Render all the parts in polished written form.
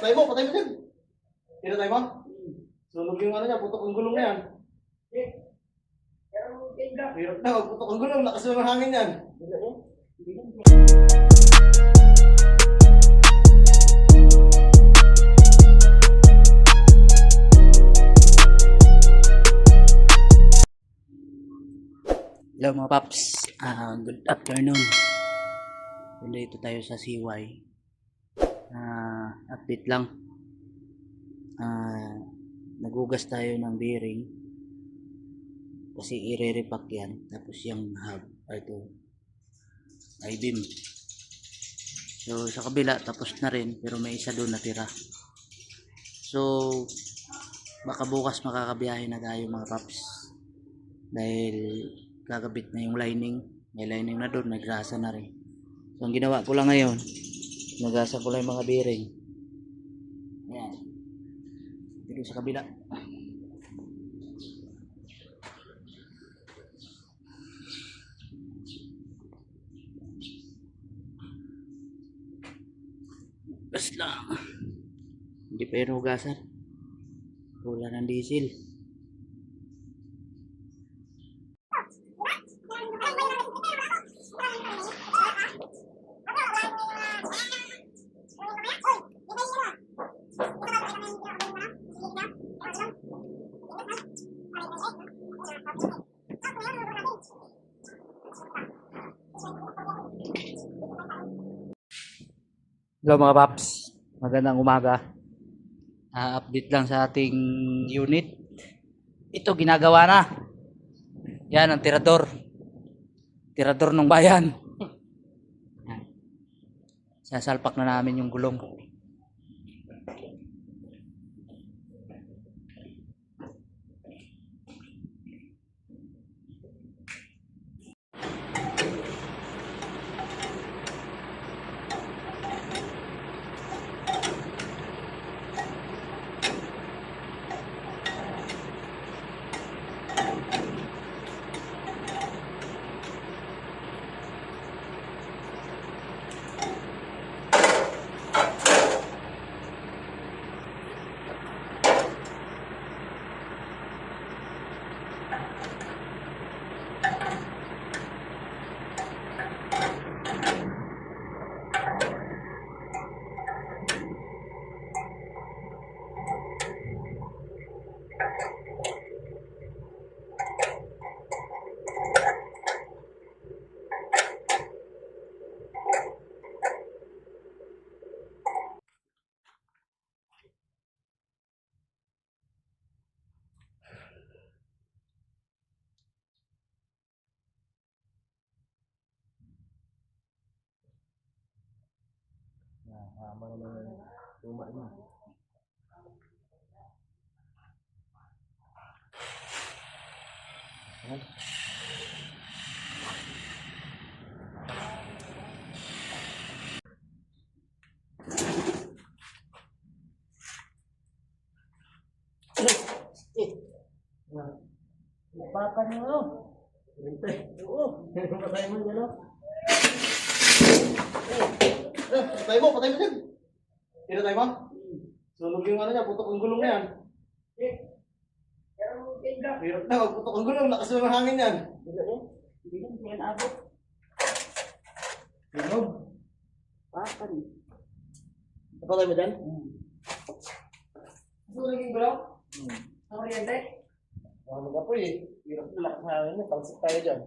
patay mo dyan. Pinatay mo? Sunog yung ano niya, putok ang gulong na yan. Hirap na, putok ang gulong, lakas ng hangin yan. Hello mga paps, good afternoon. Nandito tayo sa CY. Update lang. Nagugas tayo ng bearing kasi i-re-repack yan. Tapos yung hub, ito I-beam. So sa kabila tapos na rin, pero may isa doon natira. So baka bukas makakabiyahe na tayo mga paps, dahil gagabit na yung lining. May lining na doon, nagrasa na rin. So ang ginawa ko lang ngayon, nagasa ko lang yung mga bearing. Ayan, dito sa kabila. Gas lang, hindi pa yun hugasan. Wala ng diesel. Hello mga paps, magandang umaga. Update lang sa ating unit. Ito ginagawa na. Yan ang tirador ng bayan. Sasalpak na namin yung gulong. Hama naman luma niya. Baka niyo ano? Oo. Patay mo yan, ano? Patay mo dyan. Pinatay mo? Sunog yung ano niya, putok ang gulong na yan. Hirap na, putok ang gulong, lakas ng hangin yan. Hindi yan abot. Sunog? Pakan. Napatay mo dyan? Sunog yung gulong? Ang kuryente? Mag-apoy eh. Hirap na lakas ng hangin niya, pangsik tayo dyan.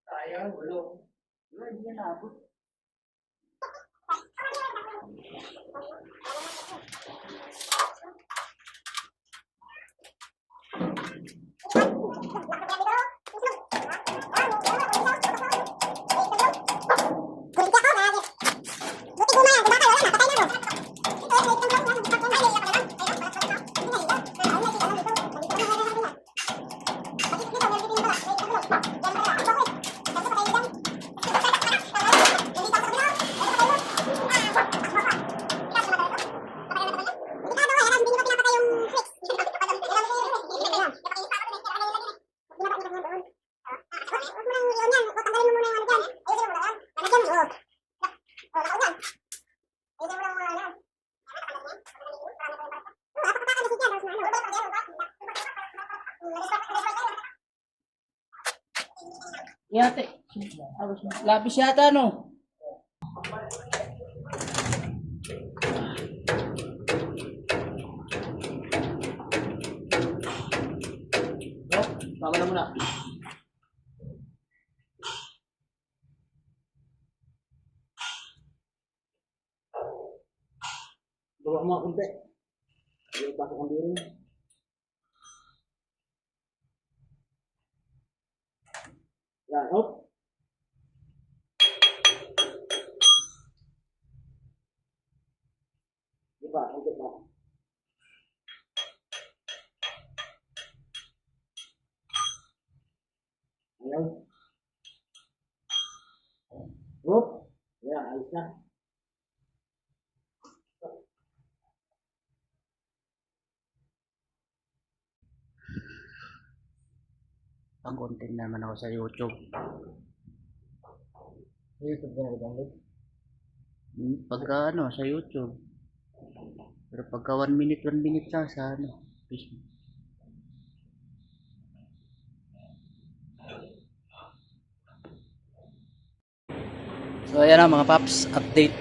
Sayang, gulong. Hindi yan abot. Yate. Labis yata, no? Oh, baka na muna. Bawa mo kunti. Ayaw pasok ang biring. Yan, oh. Diba, kunti ba? Ayaw. Oh. Yan, ayos na. Pang-content naman ako sa YouTube. YouTube ka nag-download? Pagka ano, sa YouTube. Pero pagka 1 minute lang sa ano, Facebook. So ayan na mga paps, update.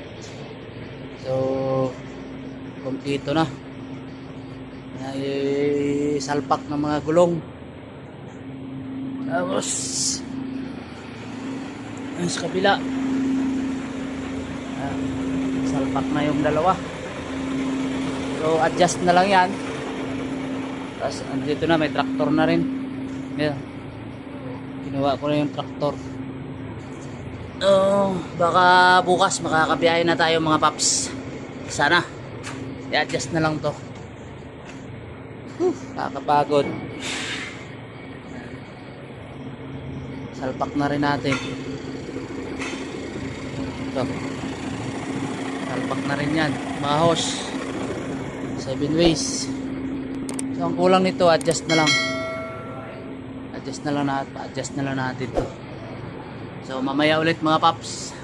So kompleto na. Ay salpak ng mga gulong. Tapos sa kabila salpak na yung dalawa. So adjust na lang yan. Tapos andito na, may traktor na rin. Ayan. Ginawa ko na yung traktor. Baka bukas makakabiyahe na tayo mga paps. Sana i-adjust na lang to. Kakapagod. Salpak na rin natin ito. Salpak na rin yan, mahos 7 ways. So ang kulang nito, adjust na lang pa-adjust na lang natin to. So mamaya ulit mga paps.